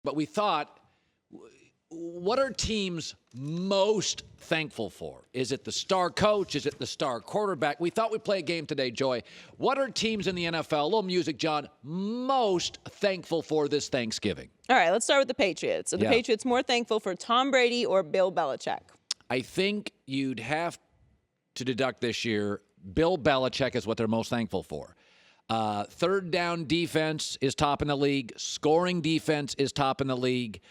But we thought, what are teams most thankful for? Is it the star coach? Is it the star quarterback? We thought we'd play a game today, Joy. What are teams in the NFL, a little music, John, most thankful for this Thanksgiving? All right, let's start with the Patriots. Are the Patriots more thankful for Tom Brady or Bill Belichick? I think you'd have to deduct this year, Bill Belichick is what they're most thankful for. Third down defense is top in the league. Scoring defense is top in the league.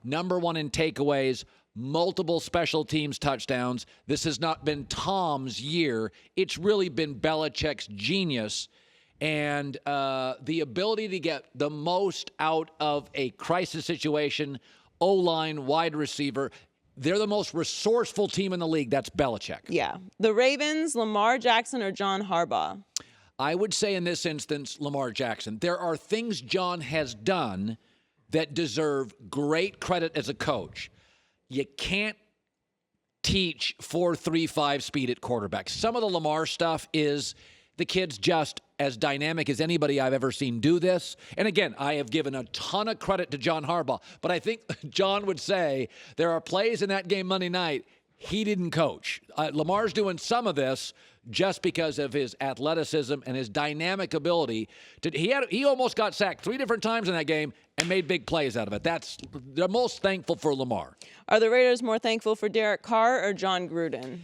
Number one in takeaways, multiple special teams touchdowns. This has not been Tom's year. It's really been Belichick's genius and the ability to get the most out of a crisis situation, O-line, wide receiver. They're the most resourceful team in the league. That's Belichick. Yeah. The Ravens, Lamar Jackson or John Harbaugh? I would say in this instance, Lamar Jackson. There are things John has done that deserve great credit as a coach. You can't teach 4.35 speed at quarterback. Some of the Lamar stuff is the kid's just as dynamic as anybody I've ever seen do this. And again, I have given a ton of credit to John Harbaugh, but I think John would say there are plays in that game Monday night he didn't coach. Lamar's doing some of this just because of his athleticism and his dynamic ability. He almost got sacked 3 different times in that game and made big plays out of it. They're most thankful for Lamar. Are the Raiders more thankful for Derek Carr or John Gruden?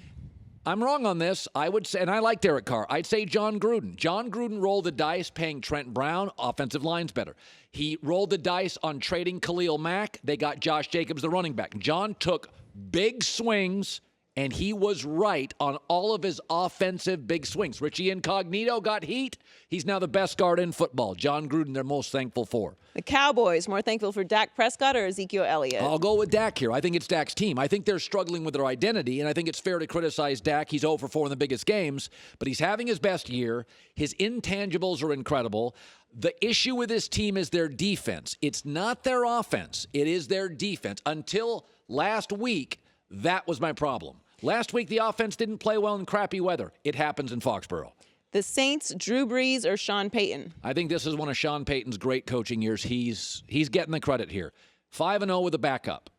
I'm wrong on this. I would say, and I like Derek Carr, I'd say John Gruden. John Gruden rolled the dice paying Trent Brown. Offensive line's better. He rolled the dice on trading Khalil Mack. They got Josh Jacobs, the running back. John took big swings, and he was right on all of his offensive big swings. Richie Incognito got heat. He's now the best guard in football. John Gruden, they're most thankful for. The Cowboys, more thankful for Dak Prescott or Ezekiel Elliott? I'll go with Dak here. I think it's Dak's team. I think they're struggling with their identity, and I think it's fair to criticize Dak. He's 0 for 4 in the biggest games, but he's having his best year. His intangibles are incredible. The issue with this team is their defense. It's not their offense. It is their defense. Until last week, that was my problem. Last week, the offense didn't play well in crappy weather. It happens in Foxborough. The Saints, Drew Brees or Sean Payton? I think this is one of Sean Payton's great coaching years. He's getting the credit here. 5-0 with a backup.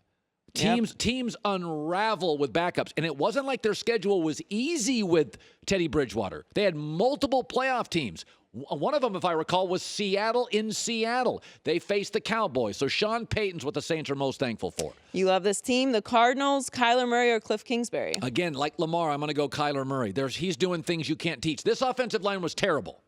Teams unravel with backups, and it wasn't like their schedule was easy with Teddy Bridgewater. They had multiple playoff teams. One of them, if I recall, was Seattle in Seattle. They faced the Cowboys. So Sean Payton's what the Saints are most thankful for. You love this team. The Cardinals, Kyler Murray or Cliff Kingsbury? Again, like Lamar, I'm going to go Kyler Murray. He's doing things you can't teach. This offensive line was terrible.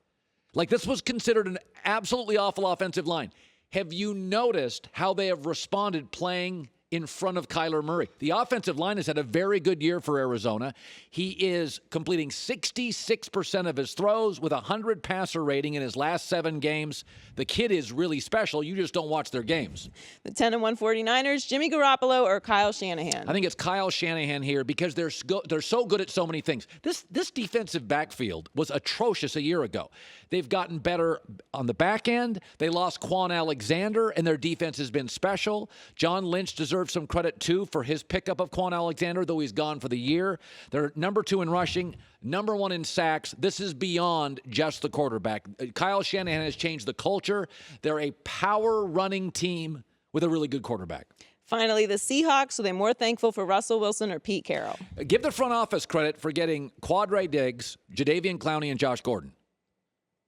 Like, this was considered an absolutely awful offensive line. Have you noticed how they have responded playing in front of Kyler Murray? The offensive line has had a very good year for Arizona. He is completing 66% of his throws with a 100 passer rating in his last 7 games. The kid is really special. You just don't watch their games. The 10-1 49ers, Jimmy Garoppolo or Kyle Shanahan? I think it's Kyle Shanahan here because they're so good at so many things. This defensive backfield was atrocious a year ago. They've gotten better on the back end. They lost Quan Alexander, and their defense has been special. John Lynch deserves some credit, too, for his pickup of Quan Alexander, though he's gone for the year. They're number 2 in rushing, number 1 in sacks. This is beyond just the quarterback. Kyle Shanahan has changed the culture. They're a power-running team with a really good quarterback. Finally, the Seahawks, are they more thankful for Russell Wilson or Pete Carroll? Give the front office credit for getting Quadre Diggs, Jadeveon Clowney, and Josh Gordon.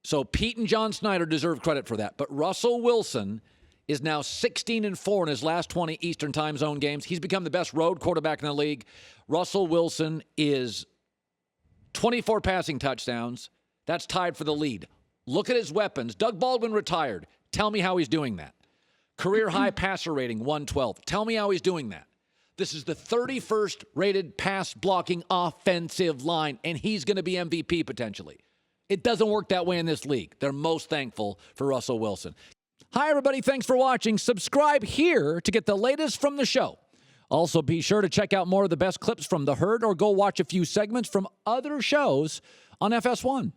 So Pete and John Snyder deserve credit for that. But Russell Wilson is now 16-4 in his last 20 Eastern Time Zone games. He's become the best road quarterback in the league. Russell Wilson is 24 passing touchdowns. That's tied for the lead. Look at his weapons. Doug Baldwin retired. Tell me how he's doing that. Career high passer rating, 112. Tell me how he's doing that. This is the 31st rated pass blocking offensive line, and he's going to be MVP potentially. It doesn't work that way in this league. They're most thankful for Russell Wilson. Hi, everybody. Thanks for watching. Subscribe here to get the latest from the show. Also, be sure to check out more of the best clips from The Herd or go watch a few segments from other shows on FS1.